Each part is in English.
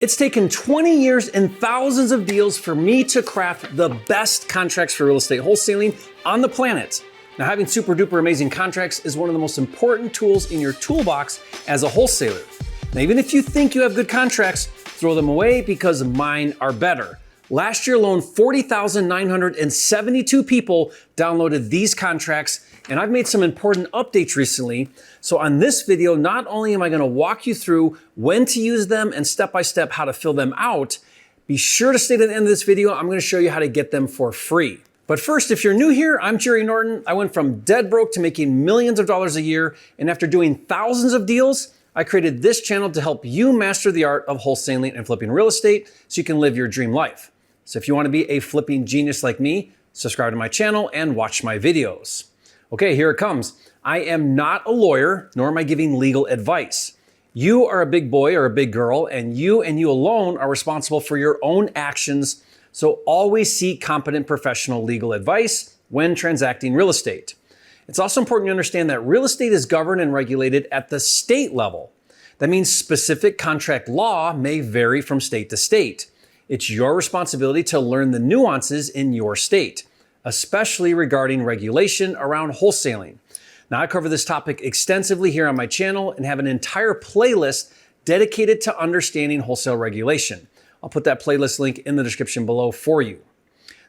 It's taken 20 years and thousands of deals for me to craft the best contracts for real estate wholesaling on the planet. Now, having super duper amazing contracts is one of the most important tools in your toolbox as a wholesaler. Now, even if you think you have good contracts, throw them away because mine are better. Last year alone, 40,972 people downloaded these contracts, and I've made some important updates recently. So on this video, not only am I gonna walk you through when to use them and step-by-step how to fill them out, be sure to stay to the end of this video. I'm gonna show you how to get them for free. But first, if you're new here, I'm Jerry Norton. I went from dead broke to making millions of dollars a year, and after doing thousands of deals, I created this channel to help you master the art of wholesaling and flipping real estate so you can live your dream life. So if you want to be a flipping genius like me, subscribe to my channel and watch my videos. Okay, here it comes. I am not a lawyer, nor am I giving legal advice. You are a big boy or a big girl, and you alone are responsible for your own actions. So always seek competent professional legal advice when transacting real estate. It's also important to understand that real estate is governed and regulated at the state level. That means specific contract law may vary from state to state. It's your responsibility to learn the nuances in your state, especially regarding regulation around wholesaling. Now, I cover this topic extensively here on my channel and have an entire playlist dedicated to understanding wholesale regulation. I'll put that playlist link in the description below for you.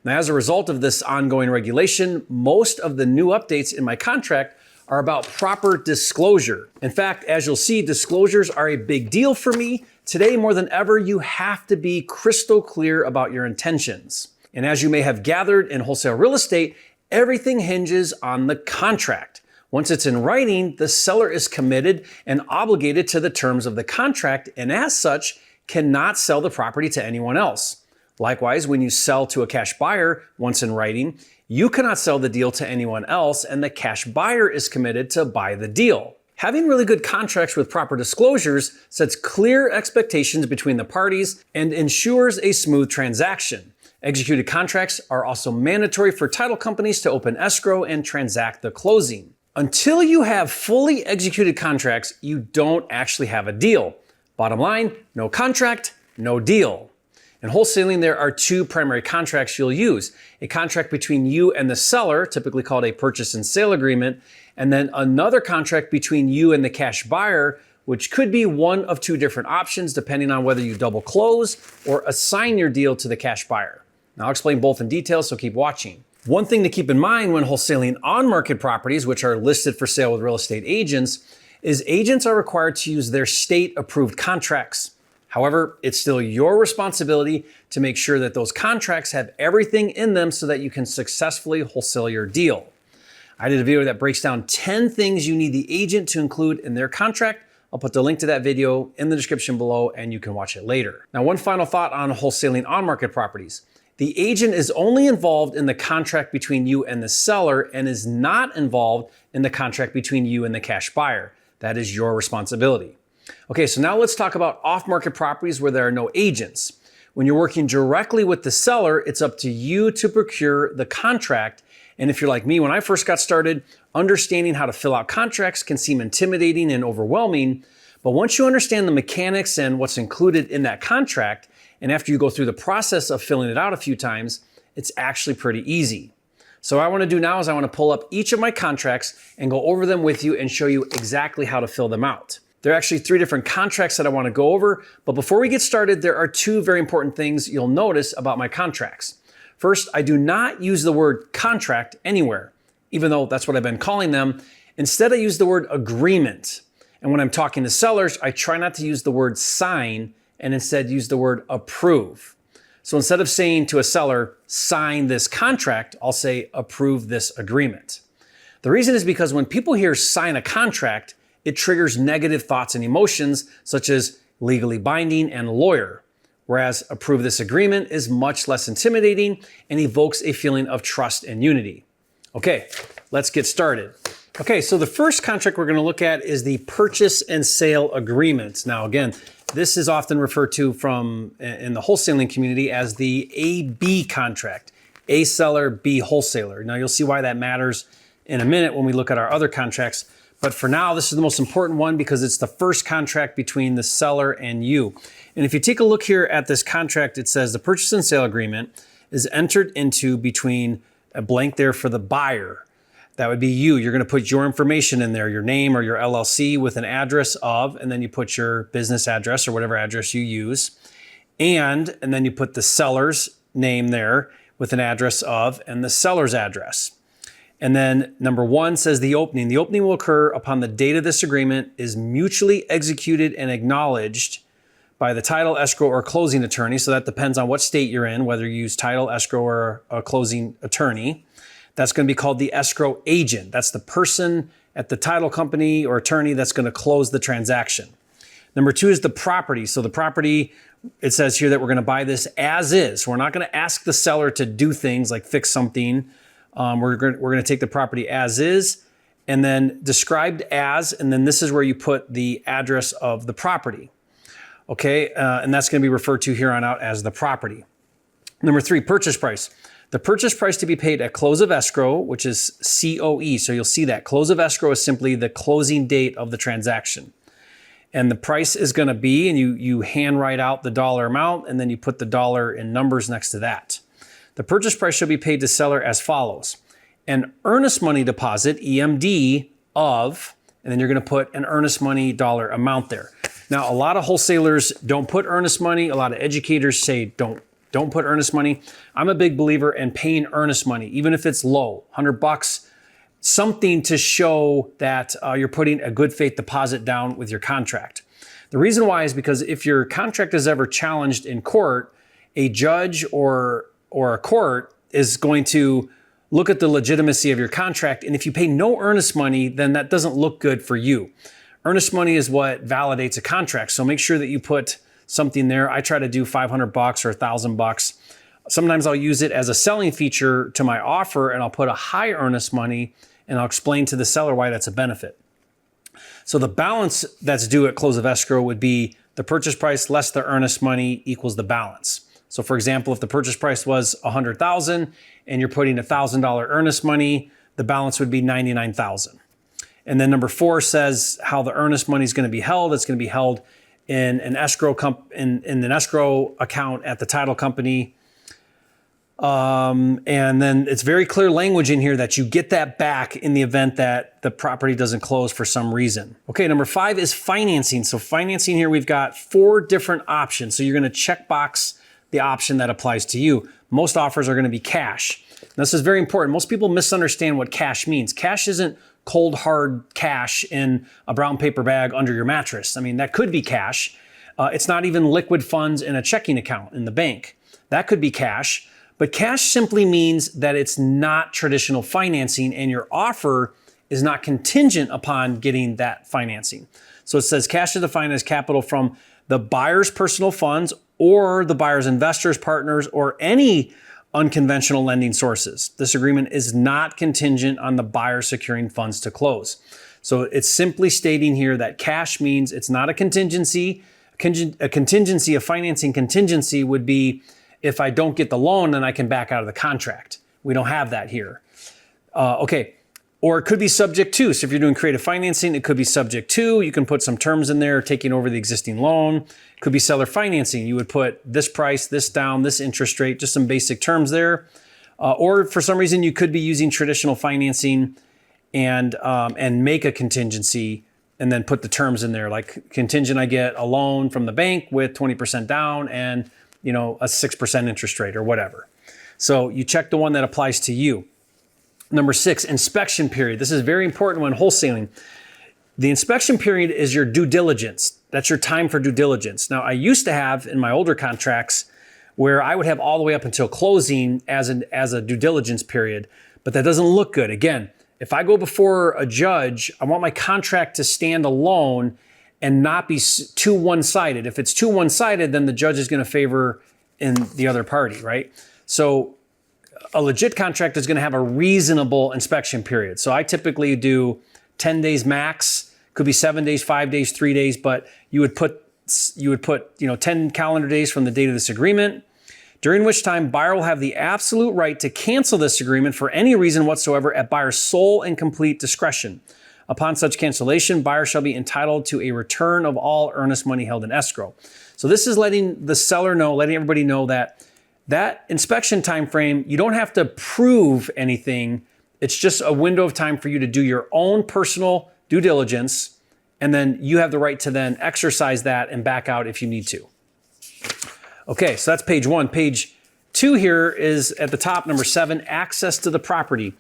Now, as a result of this ongoing regulation, most of the new updates in my contract are about proper disclosure. In fact, as you'll see, disclosures are a big deal for me. Today, more than ever, you have to be crystal clear about your intentions. And as you may have gathered in wholesale real estate, everything hinges on the contract. Once it's in writing, the seller is committed and obligated to the terms of the contract, and as such, cannot sell the property to anyone else. Likewise, when you sell to a cash buyer, once in writing, you cannot sell the deal to anyone else, and the cash buyer is committed to buy the deal. Having really good contracts with proper disclosures sets clear expectations between the parties and ensures a smooth transaction. Executed contracts are also mandatory for title companies to open escrow and transact the closing. Until you have fully executed contracts, you don't actually have a deal. Bottom line, no contract, no deal. In wholesaling, there are two primary contracts you'll use. A contract between you and the seller, typically called a purchase and sale agreement, and then another contract between you and the cash buyer, which could be one of two different options depending on whether you double close or assign your deal to the cash buyer. Now, I'll explain both in detail, so keep watching. One thing to keep in mind when wholesaling on-market properties, which are listed for sale with real estate agents, is agents are required to use their state-approved contracts. However, it's still your responsibility to make sure that those contracts have everything in them so that you can successfully wholesale your deal. I did a video that breaks down 10 things you need the agent to include in their contract. I'll put the link to that video in the description below and you can watch it later. Now, one final thought on wholesaling on-market properties. The agent is only involved in the contract between you and the seller and is not involved in the contract between you and the cash buyer. That is your responsibility. Okay, so now let's talk about off-market properties where there are no agents. When you're working directly with the seller, it's up to you to procure the contract. And if you're like me, when I first got started, understanding how to fill out contracts can seem intimidating and overwhelming. But once you understand the mechanics and what's included in that contract, and after you go through the process of filling it out a few times, it's actually pretty easy. So what I want to do now is I want to pull up each of my contracts and go over them with you and show you exactly how to fill them out. There are actually 3 different contracts that I want to go over, but before we get started, there are 2 very important things you'll notice about my contracts. First, I do not use the word contract anywhere, even though that's what I've been calling them. Instead, I use the word agreement. And when I'm talking to sellers, I try not to use the word sign and instead use the word approve. So instead of saying to a seller, sign this contract, I'll say approve this agreement. The reason is because when people hear sign a contract, it triggers negative thoughts and emotions such as legally binding and lawyer, whereas approve this agreement is much less intimidating and evokes a feeling of trust and unity. Okay, let's get started. Okay, so the first contract we're going to look at is the purchase and sale agreement. Now, again, this is often referred to in the wholesaling community as the A-B contract, A seller, B wholesaler. Now, you'll see why that matters in a minute when we look at our other contracts. But for now, this is the most important one because it's the first contract between the seller and you. And if you take a look here at this contract, it says the purchase and sale agreement is entered into between a blank there for the buyer. That would be you. You're going to put your information in there, your name or your LLC with an address of, and then you put your business address or whatever address you use. And then you put the seller's name there with an address of and the seller's address. And then number 1 says the opening. The opening will occur upon the date of this agreement is mutually executed and acknowledged by the title, escrow, or closing attorney. So that depends on what state you're in, whether you use title, escrow, or a closing attorney. That's going to be called the escrow agent. That's the person at the title company or attorney that's going to close the transaction. Number 2 is the property. So the property, it says here that we're going to buy this as is. We're not going to ask the seller to do things like fix something. We're going to take the property as is and then described as, and then this is where you put the address of the property. Okay, and that's going to be referred to here on out as the property. Number 3, purchase price. The purchase price to be paid at close of escrow, which is COE. So you'll see that close of escrow is simply the closing date of the transaction. And the price is going to be, and you hand write out the dollar amount, and then you put the dollar in numbers next to that. The purchase price shall be paid to seller as follows. An earnest money deposit, EMD, of, and then you're going to put an earnest money dollar amount there. Now, a lot of wholesalers don't put earnest money. A lot of educators say don't put earnest money. I'm a big believer in paying earnest money, even if it's low, $100, something to show that you're putting a good faith deposit down with your contract. The reason why is because if your contract is ever challenged in court, a judge or a court is going to look at the legitimacy of your contract. And if you pay no earnest money, then that doesn't look good for you. Earnest money is what validates a contract. So make sure that you put something there. I try to do $500 or $1,000. Sometimes I'll use it as a selling feature to my offer and I'll put a high earnest money and I'll explain to the seller why that's a benefit. So the balance that's due at close of escrow would be the purchase price less the earnest money equals the balance. So for example, if the purchase price was $100,000 and you're putting $1,000 earnest money, the balance would be $99,000. And then number 4 says how the earnest money is going to be held. It's going to be held in an escrow in an escrow account at the title company. And then it's very clear language in here that you get that back in the event that the property doesn't close for some reason. Okay, number 5 is financing. So financing here, we've got 4 different options. So you're going to check box the option that applies to you. Most offers are going to be cash. Now, this is very important. Most people misunderstand what cash means. Cash isn't cold, hard cash in a brown paper bag under your mattress. I mean, that could be cash. It's not even liquid funds in a checking account in the bank. That could be cash. But cash simply means that it's not traditional financing and your offer is not contingent upon getting that financing. So it says cash is defined as capital from the buyer's personal funds or the buyer's investors, partners, or any unconventional lending sources. This agreement is not contingent on the buyer securing funds to close. So it's simply stating here that cash means it's not a contingency. A contingency, a financing contingency would be if I don't get the loan, then I can back out of the contract. We don't have that here. Okay. Or it could be subject to. So if you're doing creative financing, it could be subject to. You can put some terms in there, taking over the existing loan. It could be seller financing. You would put this price, this down, this interest rate, just some basic terms there. Or for some reason, you could be using traditional financing and make a contingency and then put the terms in there. Like contingent, I get a loan from the bank with 20% down and a 6% interest rate or whatever. So you check the one that applies to you. Number 6, inspection period. This is very important when wholesaling. The inspection period is your due diligence. That's your time for due diligence. Now, I used to have in my older contracts where I would have all the way up until closing as a due diligence period, but that doesn't look good. Again, if I go before a judge, I want my contract to stand alone and not be too one-sided. If it's too one-sided, then the judge is going to favor in the other party, right? So a legit contract is going to have a reasonable inspection period. So I typically do 10 days max, could be 7 days, 5 days, 3 days, but you would put 10 calendar days from the date of this agreement, during which time buyer will have the absolute right to cancel this agreement for any reason whatsoever at buyer's sole and complete discretion. Upon such cancellation, buyer shall be entitled to a return of all earnest money held in escrow. So this is letting the seller know, letting everybody know that that inspection time frame, you don't have to prove anything. It's just a window of time for you to do your own personal due diligence, and then you have the right to then exercise that and back out if you need to. Okay, so that's page 1. Page 2 here is at the top, number 7, access to the property.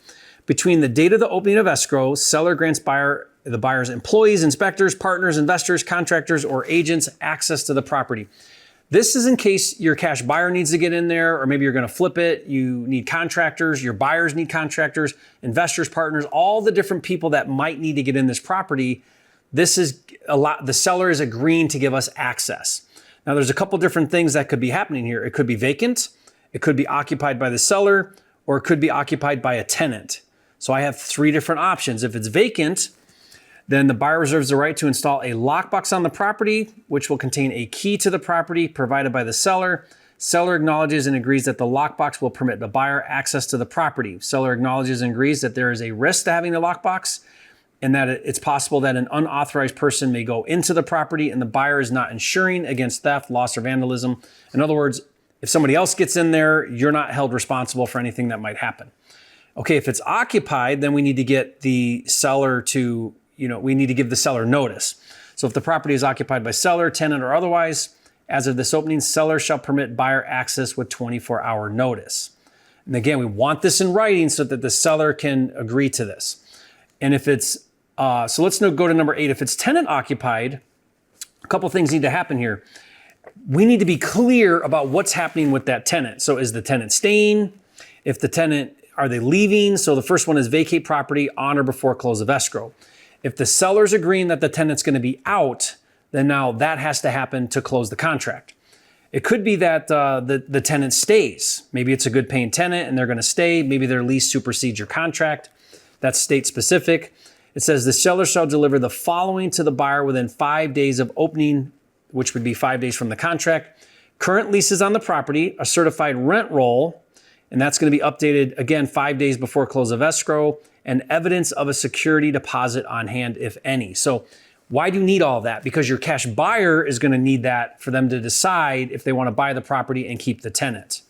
Between the date of the opening of escrow, seller grants the buyer's employees, inspectors, partners, investors, contractors, or agents access to the property. This is in case your cash buyer needs to get in there, or maybe you're going to flip it. You need contractors, your buyers need contractors, investors, partners, all the different people that might need to get in this property. This is the seller is agreeing to give us access. Now, there's a couple different things that could be happening here. It could be vacant, it could be occupied by the seller, or it could be occupied by a tenant. So I have 3 different options. If it's vacant, then the buyer reserves the right to install a lockbox on the property, which will contain a key to the property provided by the seller. Seller acknowledges and agrees that the lockbox will permit the buyer access to the property. Seller acknowledges and agrees that there is a risk to having the lockbox, and that it's possible that an unauthorized person may go into the property and the buyer is not insuring against theft, loss, or vandalism. In other words, if somebody else gets in there, you're not held responsible for anything that might happen. Okay, if it's occupied, then we need to get the seller to, we need to give the seller notice. So if the property is occupied by seller, tenant, or otherwise, as of this opening, seller shall permit buyer access with 24-hour notice. And again, we want this in writing so that the seller can agree to this. And if it's, so let's go to number 8. If it's tenant occupied, a couple things need to happen here. We need to be clear about what's happening with that tenant. So is the tenant staying? If the tenant, are they leaving? So the first one is vacate property on or before close of escrow. If the seller's agreeing that the tenant's going to be out, then now that has to happen to close the contract. It could be that the tenant stays. Maybe it's a good paying tenant and they're going to stay. Maybe their lease supersedes your contract. That's state specific. It says the seller shall deliver the following to the buyer within 5 days of opening, which would be 5 days from the contract. Current leases on the property, a certified rent roll, and that's going to be updated again 5 days before close of escrow, and evidence of a security deposit on hand, if any. So why do you need all that? Because your cash buyer is going to need that for them to decide if they want to buy the property and keep the tenant.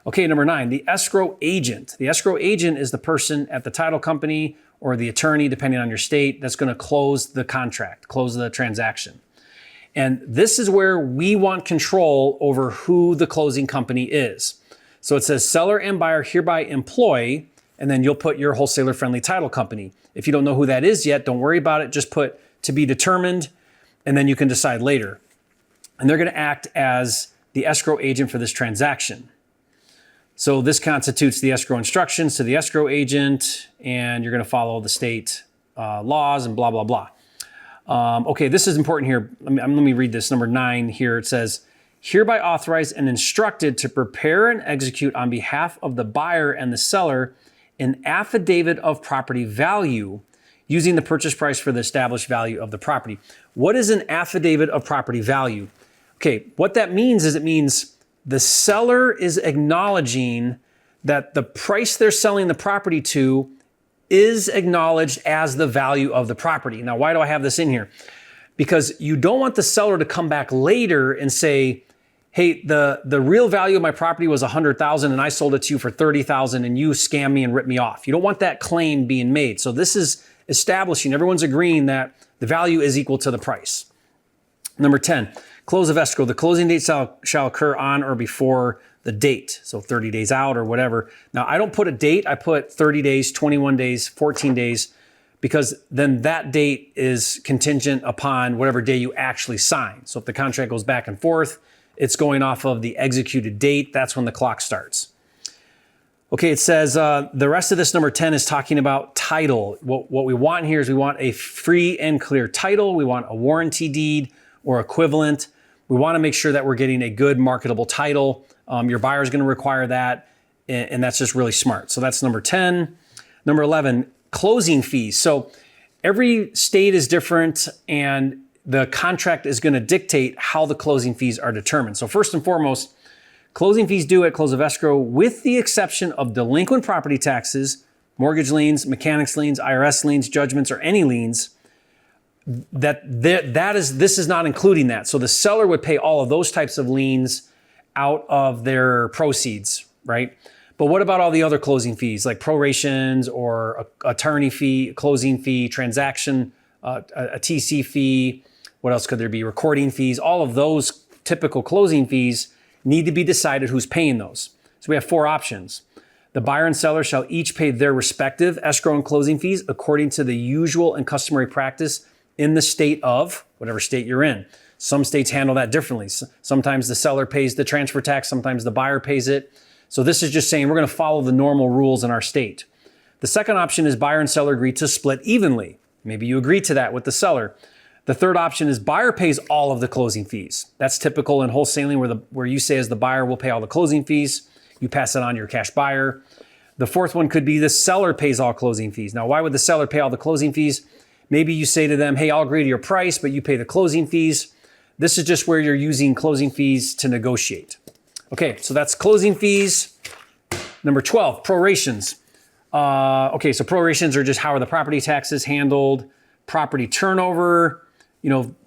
Okay, number 9, the escrow agent. The escrow agent is the person at the title company or the attorney, depending on your state, that's going to close the contract, close the transaction. And this is where we want control over who the closing company is. So it says seller and buyer hereby employ, and then you'll put your wholesaler friendly title company. If you don't know who that is yet, don't worry about it. Just put to be determined, and then you can decide later. And they're going to act as the escrow agent for this transaction. So this constitutes the escrow instructions to the escrow agent, and you're going to follow the state laws and blah, blah, blah. Okay, this is important here. Let me read this. Number 9 here. It says, hereby authorized and instructed to prepare and execute on behalf of the buyer and the seller an affidavit of property value using the purchase price for the established value of the property. What is an affidavit of property value? Okay, what that means is it means the seller is acknowledging that the price they're selling the property to is acknowledged as the value of the property. Now, why do I have this in here? Because you don't want the seller to come back later and say, hey, the real value of my property was $100,000 and I sold it to you for $30,000 and you scammed me and ripped me off. You don't want that claim being made. So this is establishing, everyone's agreeing that the value is equal to the price. Number 10, close of escrow. The closing date shall occur on or before the date. So 30 days out or whatever. Now I don't put a date. I put 30 days, 21 days, 14 days, because then that date is contingent upon whatever day you actually sign. So if the contract goes back and forth, it's going off of the executed date. That's when the clock starts. Okay, it says the rest of this number 10 is talking about title. What we want here is we want a free and clear title. We want a warranty deed or equivalent. We want to make sure that we're getting a good marketable title. Your buyer is going to require that, and that's just really smart. So that's number 10. Number 11, closing fees. So every state is different, and the contract is going to dictate how the closing fees are determined. So first and foremost, closing fees due at close of escrow, with the exception of delinquent property taxes, mortgage liens, mechanics liens, IRS liens, judgments, or any liens, this is not including that. So the seller would pay all of those types of liens out of their proceeds, right? But what about all the other closing fees, like prorations or attorney fee, closing fee, transaction, a TC fee? What else could there be? Recording fees. All of those typical closing fees need to be decided who's paying those. So we have 4 options. The buyer and seller shall each pay their respective escrow and closing fees according to the usual and customary practice in the state of whatever state you're in. Some states handle that differently. Sometimes the seller pays the transfer tax, sometimes the buyer pays it. So this is just saying we're going to follow the normal rules in our state. The second option is buyer and seller agree to split evenly. Maybe you agree to that with the seller. The third option is buyer pays all of the closing fees. That's typical in wholesaling where you say as the buyer will pay all the closing fees. You pass it on to your cash buyer. The fourth one could be the seller pays all closing fees. Now, why would the seller pay all the closing fees? Maybe you say to them, hey, I'll agree to your price, but you pay the closing fees. This is just where you're using closing fees to negotiate. Okay, so that's closing fees. Number 12, prorations. Okay, so prorations are just how are the property taxes handled, property turnover,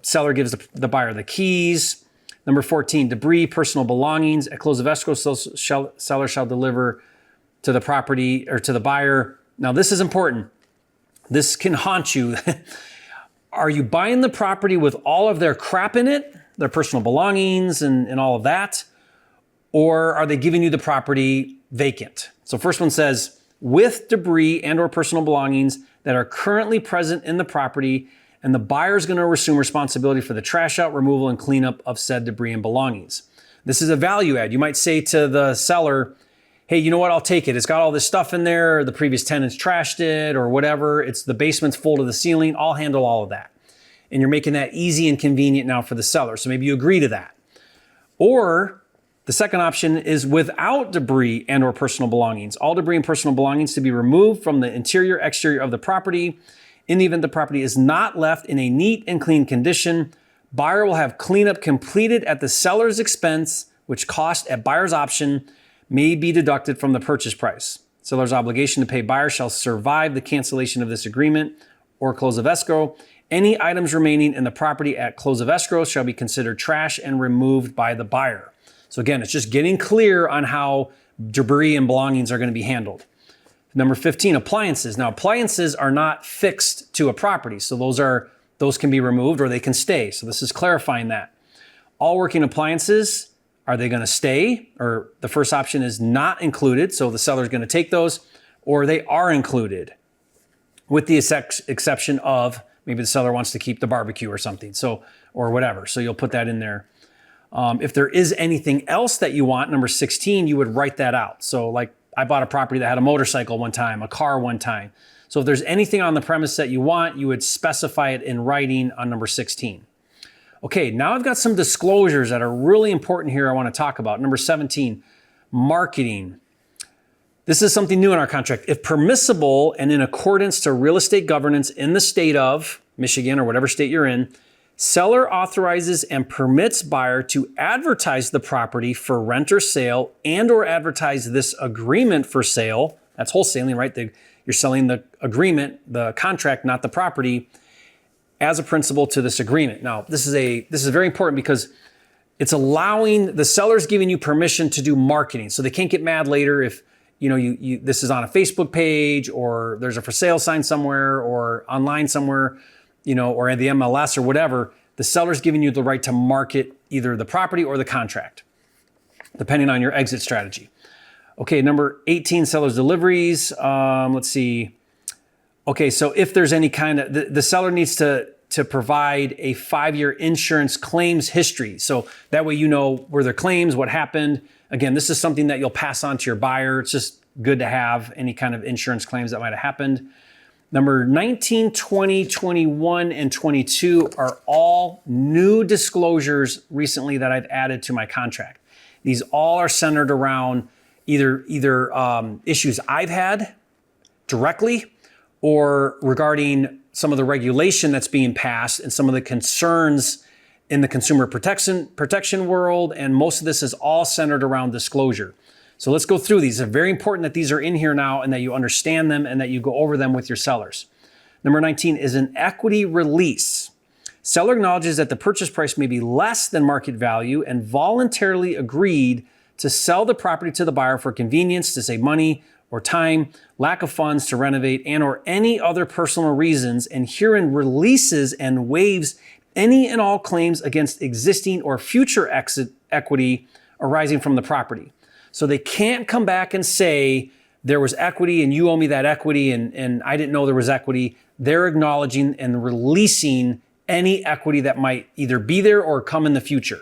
seller gives the buyer the keys. Number 14, debris, personal belongings. At close of escrow, seller shall deliver to the property or to the buyer. Now, this is important. This can haunt you. Are you buying the property with all of their crap in it, their personal belongings and all of that? Or are they giving you the property vacant? So first one says, with debris and or personal belongings that are currently present in the property, and the buyer is going to assume responsibility for the trash out, removal, and cleanup of said debris and belongings. This is a value add. You might say to the seller, hey, you know what? I'll take it. It's got all this stuff in there. The previous tenants trashed it or whatever. It's the basement's full to the ceiling. I'll handle all of that. And you're making that easy and convenient now for the seller. So maybe you agree to that. Or the second option is without debris and or personal belongings. All debris and personal belongings to be removed from the interior, exterior of the property. In the event the property is not left in a neat and clean condition, buyer will have cleanup completed at the seller's expense, which cost at buyer's option may be deducted from the purchase price. Seller's obligation to pay buyer shall survive the cancellation of this agreement or close of escrow. Any items remaining in the property at close of escrow shall be considered trash and removed by the buyer. So again, it's just getting clear on how debris and belongings are going to be handled. Number 15, appliances. Now, appliances are not fixed to a property. So those can be removed or they can stay. So this is clarifying that. All working appliances, are they going to stay? Or the first option is not included. So the seller is going to take those, or they are included with the exception of maybe the seller wants to keep the barbecue or something. So, or whatever. So you'll put that in there. If there is anything else that you want, number 16, you would write that out. So like I bought a property that had a motorcycle one time, a car one time. So if there's anything on the premise that you want, you would specify it in writing on number 16. Okay, now I've got some disclosures that are really important here I want to talk about. Number 17, marketing. This is something new in our contract. If permissible and in accordance to real estate governance in the state of Michigan or whatever state you're in, seller authorizes and permits buyer to advertise the property for rent or sale and or advertise this agreement for sale. That's wholesaling, right? You're selling the agreement, the contract, not the property, as a principal to this agreement. Now, this is very important because it's allowing the seller's giving you permission to do marketing. So they can't get mad later if this is on a Facebook page or there's a for sale sign somewhere or online somewhere, or at the MLS or whatever. The seller's giving you the right to market either the property or the contract, depending on your exit strategy. Okay, number 18, seller's deliveries. Let's see. Okay, so if there's any kind of, the seller needs to provide a 5-year insurance claims history. So that way you know where their claims, what happened. Again, this is something that you'll pass on to your buyer. It's just good to have any kind of insurance claims that might have happened. Number 19, 20, 21, and 22 are all new disclosures recently that I've added to my contract. These all are centered around either issues I've had directly or regarding some of the regulation that's being passed and some of the concerns in the consumer protection world. And most of this is all centered around disclosure. So let's go through these. It's very important that these are in here now and that you understand them and that you go over them with your sellers. Number 19 is an equity release. Seller acknowledges that the purchase price may be less than market value and voluntarily agreed to sell the property to the buyer for convenience, to save money or time, lack of funds to renovate, and or any other personal reasons, and herein releases and waives any and all claims against existing or future equity arising from the property. So they can't come back and say, there was equity and you owe me that equity and I didn't know there was equity. They're acknowledging and releasing any equity that might either be there or come in the future.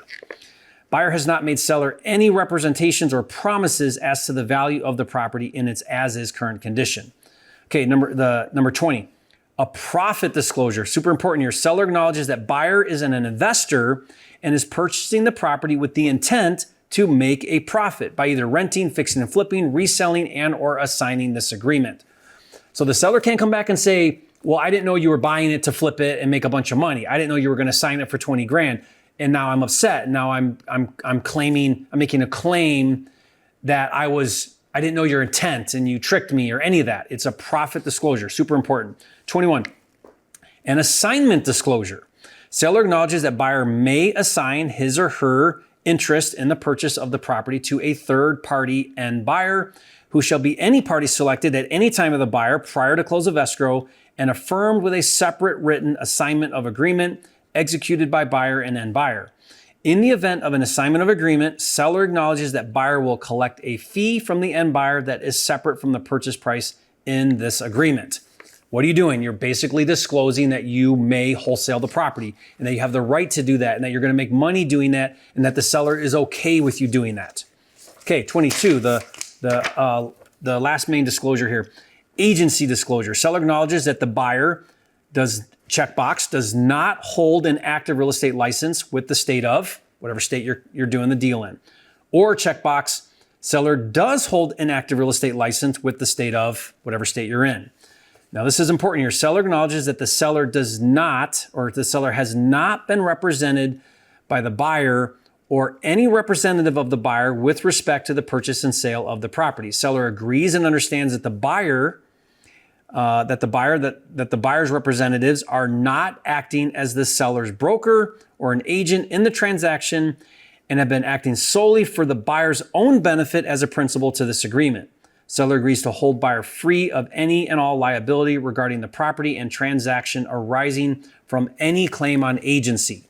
Buyer has not made seller any representations or promises as to the value of the property in its as-is current condition. Okay, number 20, a profit disclosure. Super important here. Seller acknowledges that buyer is an investor and is purchasing the property with the intent to make a profit by either renting, fixing and flipping, reselling, and or assigning this agreement. So the seller can't come back and say, well, I didn't know you were buying it to flip it and make a bunch of money. I didn't know you were going to sign it for 20 grand. And now I'm upset. Now I'm making a claim that I didn't know your intent and you tricked me or any of that. It's a profit disclosure, super important. 21, an assignment disclosure. Seller acknowledges that buyer may assign his or her interest in the purchase of the property to a third party and buyer who shall be any party selected at any time of the buyer prior to close of escrow and affirmed with a separate written assignment of agreement executed by buyer and end buyer. In the event of an assignment of agreement, seller acknowledges that buyer will collect a fee from the end buyer that is separate from the purchase price in this agreement. What are you doing? You're basically disclosing that you may wholesale the property and that you have the right to do that and that you're going to make money doing that and that the seller is okay with you doing that. Okay, 22, the last main disclosure here. Agency disclosure. Seller acknowledges that the buyer does not hold an active real estate license with the state of whatever state you're doing the deal in. Or checkbox, seller does hold an active real estate license with the state of whatever state you're in. Now this is important here. Seller acknowledges that the seller does not, or the seller has not been represented by the buyer or any representative of the buyer with respect to the purchase and sale of the property. Seller agrees and understands that the buyer's representatives are not acting as the seller's broker or an agent in the transaction and have been acting solely for the buyer's own benefit as a principal to this agreement. Seller agrees to hold buyer free of any and all liability regarding the property and transaction arising from any claim on agency.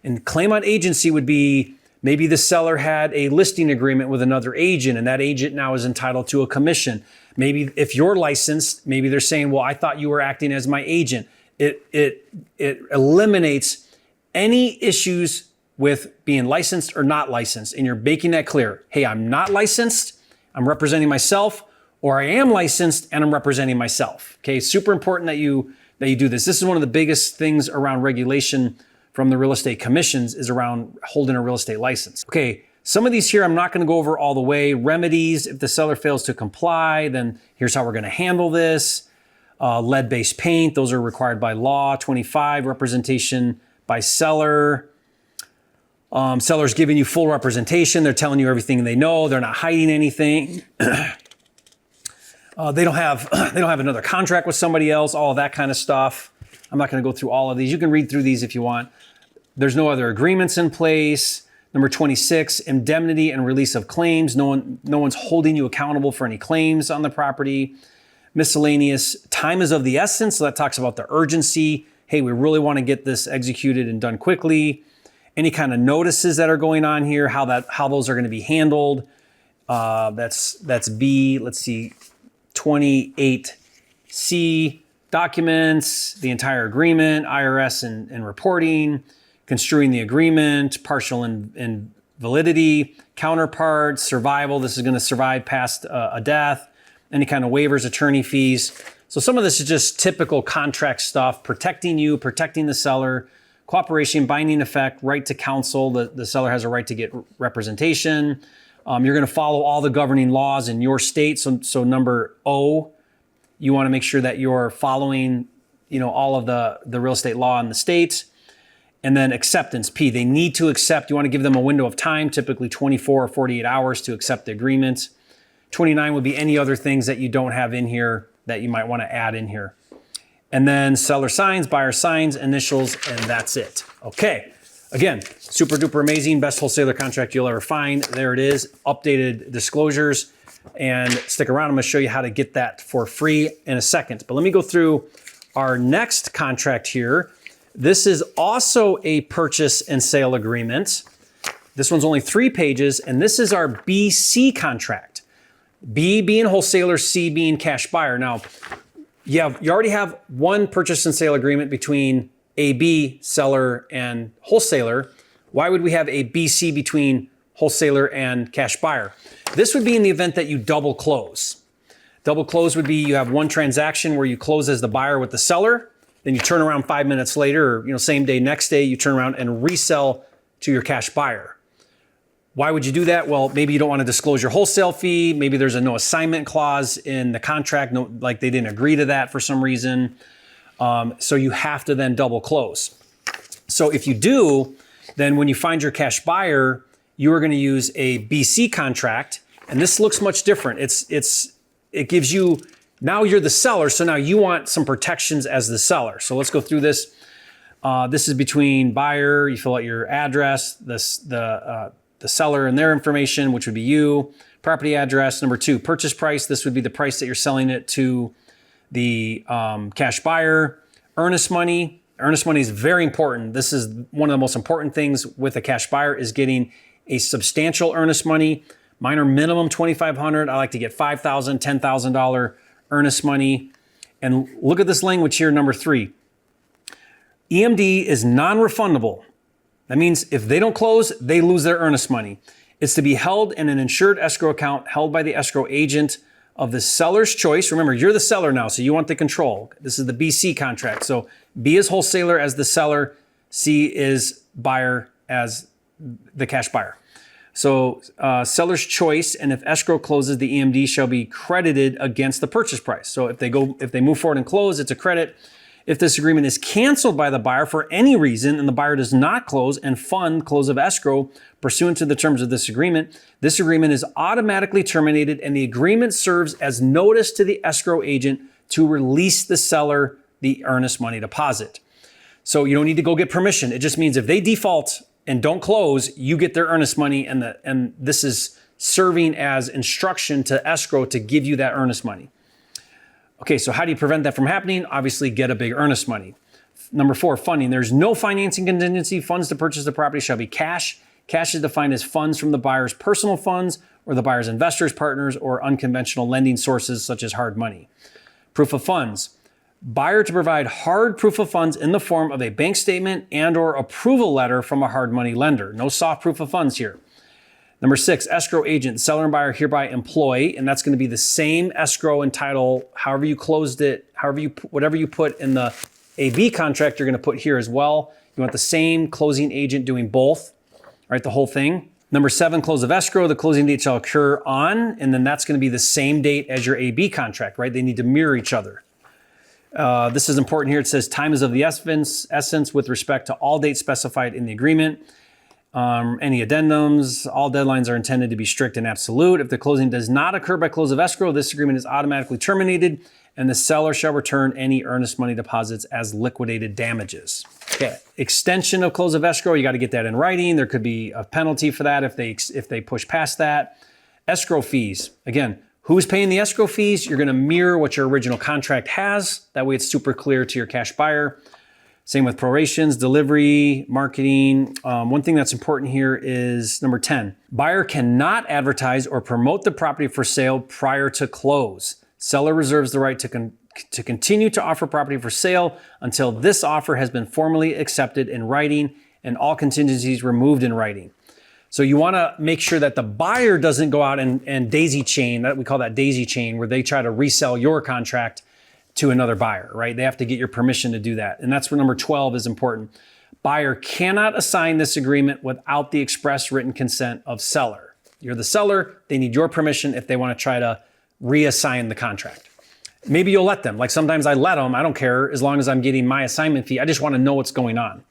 And claim on agency would be maybe the seller had a listing agreement with another agent and that agent now is entitled to a commission. Maybe if you're licensed, maybe they're saying, well, I thought you were acting as my agent. It eliminates any issues with being licensed or not licensed. And you're making that clear. Hey, I'm not licensed. I'm representing myself, or I am licensed and I'm representing myself. Okay, super important that you do this. This is one of the biggest things around regulation from the real estate commissions is around holding a real estate license. Okay, some of these here I'm not going to go over all the way. Remedies, if the seller fails to comply, then here's how we're going to handle this. Lead-based paint, those are required by law. 25, representation by seller. Seller's giving you full representation. They're telling you everything they know. They're not hiding anything. They don't have another contract with somebody else, all of that kind of stuff. I'm not going to go through all of these. You can read through these if you want. There's no other agreements in place. Number 26, indemnity and release of claims. No one's holding you accountable for any claims on the property. Miscellaneous, time is of the essence. So that talks about the urgency. Hey, we really want to get this executed and done quickly. Any kind of notices that are going on here, how those are going to be handled. That's B. Let's see, 28C. Documents, the entire agreement, IRS and reporting, construing the agreement, partial invalidity, counterpart, survival. This is going to survive past a death, any kind of waivers, attorney fees. So some of this is just typical contract stuff, protecting you, protecting the seller, cooperation, binding effect, right to counsel. The seller has a right to get representation. You're going to follow all the governing laws in your state. So number O, you want to make sure that you're following, all of the real estate law in the state. And then acceptance, P, they need to accept. You want to give them a window of time, typically 24 or 48 hours to accept the agreement. 29 would be any other things that you don't have in here that you might want to add in here. And then seller signs, buyer signs, initials, and that's it. Okay, again, super duper amazing, best wholesaler contract you'll ever find. There it is, updated disclosures. And stick around, I'm gonna show you how to get that for free in a second. But let me go through our next contract here. This is also a purchase and sale agreement. This one's only 3 pages, and this is our BC contract. B being wholesaler, C being cash buyer. Now, you already have one purchase and sale agreement between AB, seller, and wholesaler. Why would we have a BC between wholesaler and cash buyer? This would be in the event that you double close. Double close would be you have one transaction where you close as the buyer with the seller, then you turn around 5 minutes later, or same day, next day, you turn around and resell to your cash buyer. Why would you do that? Well, maybe you don't want to disclose your wholesale fee. Maybe there's a no assignment clause in the contract, like they didn't agree to that for some reason. So you have to then double close. So if you do, then when you find your cash buyer, you are going to use a BC contract, and this looks much different. It gives you, now you're the seller, so now you want some protections as the seller. So let's go through this. This is between buyer, you fill out your address, the seller and their information, which would be you, property address. Number 2, purchase price. This would be the price that you're selling it to the cash buyer. Earnest money. Earnest money is very important. This is one of the most important things with a cash buyer is getting a substantial earnest money. Mine are minimum $2,500. I like to get $5,000, $10,000 earnest money. And look at this language here, number 3. EMD is non-refundable. That means if they don't close, they lose their earnest money. It's to be held in an insured escrow account held by the escrow agent of the seller's choice. Remember, you're the seller now, so you want the control. This is the BC contract. So B is wholesaler as the seller, C is buyer as the cash buyer. So seller's choice, and if escrow closes, the EMD shall be credited against the purchase price. So if they move forward and close, it's a credit. If this agreement is canceled by the buyer for any reason and the buyer does not close and fund close of escrow pursuant to the terms of this agreement is automatically terminated and the agreement serves as notice to the escrow agent to release the seller the earnest money deposit. So you don't need to go get permission. It just means if they default and don't close, you get their earnest money, and this is serving as instruction to escrow to give you that earnest money. Okay, so how do you prevent that from happening? Obviously, get a big earnest money. Number 4, funding. There's no financing contingency. Funds to purchase the property shall be cash. Cash is defined as funds from the buyer's personal funds or the buyer's investors, partners, or unconventional lending sources such as hard money. Proof of funds. Buyer to provide hard proof of funds in the form of a bank statement and or approval letter from a hard money lender. No soft proof of funds here. Number 6, escrow agent, seller and buyer hereby employ, and that's going to be the same escrow and title, however you closed it, whatever you put in the AB contract, you're going to put here as well. You want the same closing agent doing both, right? The whole thing. Number 7, close of escrow, the closing date shall occur on, and then that's going to be the same date as your AB contract, right? They need to mirror each other. This is important here. It says time is of the essence with respect to all dates specified in the agreement. Any addendums, all deadlines are intended to be strict and absolute. If the closing does not occur by close of escrow, this agreement is automatically terminated and the seller shall return any earnest money deposits as liquidated damages. Okay, extension of close of escrow, you got to get that in writing. There could be a penalty for that if they push past that. Escrow fees, again, who's paying the escrow fees? You're going to mirror what your original contract has. That way it's super clear to your cash buyer. Same with prorations, delivery, marketing. One thing that's important here is number 10. Buyer cannot advertise or promote the property for sale prior to close. Seller reserves the right to continue to offer property for sale until this offer has been formally accepted in writing and all contingencies removed in writing. So you want to make sure that the buyer doesn't go out and daisy chain, that we call that daisy chain, where they try to resell your contract to another buyer, right? They have to get your permission to do that. And that's where number 12 is important. Buyer cannot assign this agreement without the express written consent of seller. You're the seller, they need your permission if they want to try to reassign the contract. Maybe you'll let them. Like sometimes I let them, I don't care, as long as I'm getting my assignment fee. I just want to know what's going on.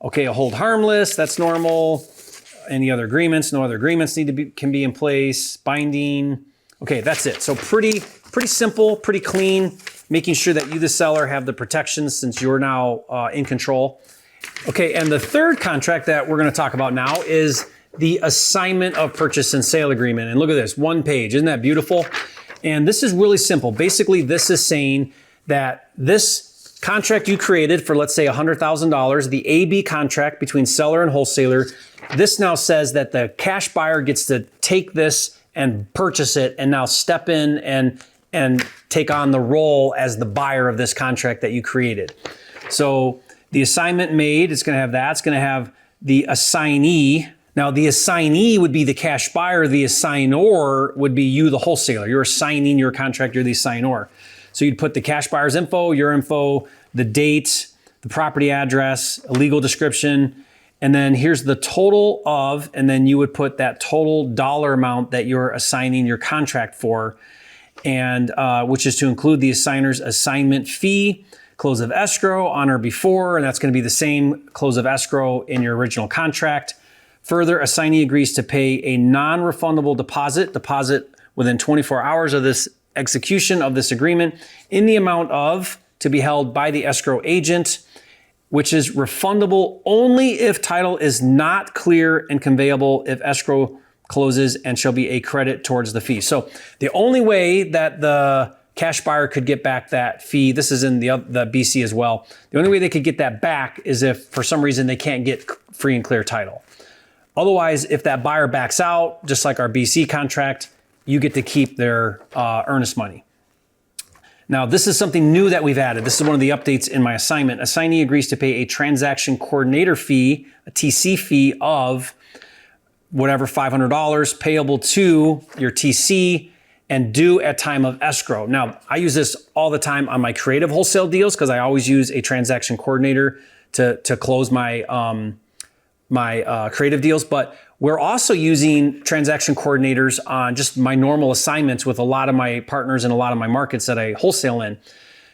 Okay, a hold harmless, that's normal. Any other agreements? No other agreements can be in place. Binding. Okay, that's it. So pretty simple, pretty clean, making sure that you, the seller, have the protections since you're now in control. Okay, and the third contract that we're gonna talk about now is the assignment of purchase and sale agreement. And look at this, one page, isn't that beautiful? And this is really simple. Basically, this is saying that this contract you created for, let's say, $100,000, the AB contract between seller and wholesaler, this now says that the cash buyer gets to take this and purchase it and now step in and take on the role as the buyer of this contract that you created. So the assignment made, it's gonna have that. It's gonna have the assignee. Now the assignee would be the cash buyer. The assignor would be you, the wholesaler. You're assigning your contract, you're the assignor. So you'd put the cash buyer's info, your info, the date, the property address, a legal description, and then here's the total of, and then you would put that total dollar amount that you're assigning your contract for, and which is to include the assigner's assignment fee, close of escrow on or before, and that's going to be the same close of escrow in your original contract. Further, assignee agrees to pay a non-refundable deposit within 24 hours of this execution of this agreement in the amount of, to be held by the escrow agent, which is refundable only if title is not clear and conveyable if escrow closes, and shall be a credit towards the fee. So the only way that the cash buyer could get back that fee, this is in the BC as well, the only way they could get that back is if for some reason they can't get free and clear title. Otherwise, if that buyer backs out, just like our BC contract, you get to keep their earnest money. Now, this is something new that we've added. This is one of the updates in my assignment. Assignee agrees to pay a transaction coordinator fee, a TC fee of whatever, $500 payable to your TC and due at time of escrow. Now, I use this all the time on my creative wholesale deals because I always use a transaction coordinator to close my creative deals, but we're also using transaction coordinators on just my normal assignments with a lot of my partners and a lot of my markets that I wholesale in.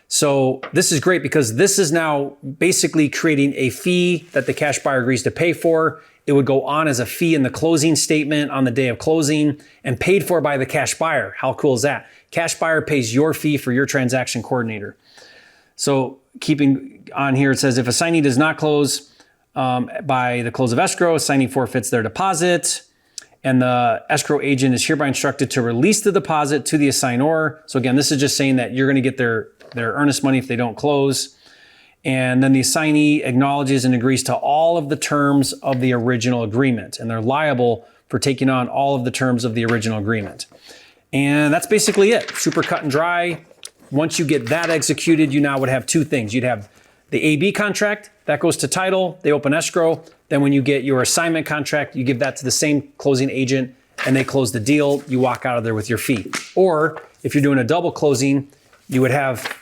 So this is great because this is now basically creating a fee that the cash buyer agrees to pay for. It would go on as a fee in the closing statement on the day of closing and paid for by the cash buyer. How cool is that? Cash buyer pays your fee for your transaction coordinator. So keeping on here, it says if assignee does not close by the close of escrow, assignee forfeits their deposit, and the escrow agent is hereby instructed to release the deposit to the assignor. So again, this is just saying that you're going to get their earnest money if they don't close. And then the assignee acknowledges and agrees to all of the terms of the original agreement, and they're liable for taking on all of the terms of the original agreement. And that's basically it. Super cut and dry. Once you get that executed, you now would have two things. You'd have the AB contract, that goes to title, they open escrow. Then when you get your assignment contract, you give that to the same closing agent and they close the deal, you walk out of there with your fee. Or if you're doing a double closing, you would have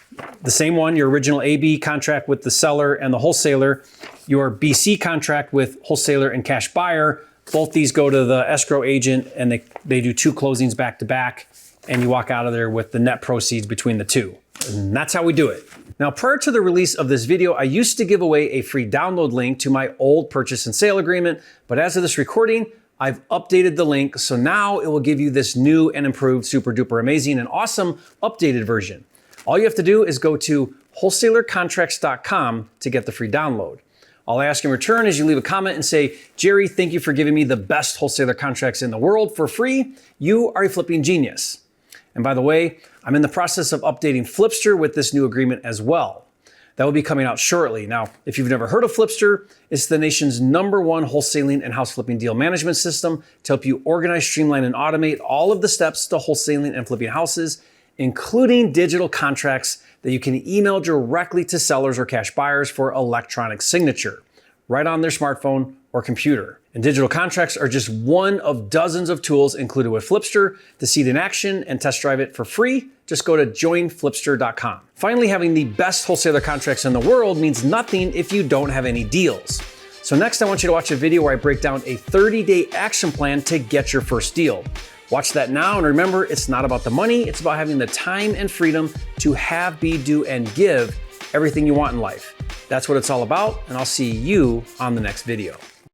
the same one, your original AB contract with the seller and the wholesaler, your BC contract with wholesaler and cash buyer. Both these go to the escrow agent and they do two closings back to back, and you walk out of there with the net proceeds between the two. And that's how we do it. Now, prior to the release of this video, I used to give away a free download link to my old purchase and sale agreement, but as of this recording, I've updated the link. So now it will give you this new and improved, super duper amazing and awesome updated version. All you have to do is go to wholesalercontracts.com to get the free download. All I ask in return is you leave a comment and say, Jerry, thank you for giving me the best wholesaler contracts in the world for free. You are a flipping genius. And by the way, I'm in the process of updating Flipster with this new agreement as well. That will be coming out shortly. Now, if you've never heard of Flipster, it's the nation's #1 wholesaling and house flipping deal management system to help you organize, streamline, and automate all of the steps to wholesaling and flipping houses, including digital contracts that you can email directly to sellers or cash buyers for electronic signature, right on their smartphone or computer. And digital contracts are just one of dozens of tools included with Flipster. To see it in action and test drive it for free, just go to joinflipster.com. Finally, having the best wholesaler contracts in the world means nothing if you don't have any deals. So next, I want you to watch a video where I break down a 30-day action plan to get your first deal. Watch that now, and remember, it's not about the money, it's about having the time and freedom to have, be, do, and give everything you want in life. That's what it's all about, and I'll see you on the next video.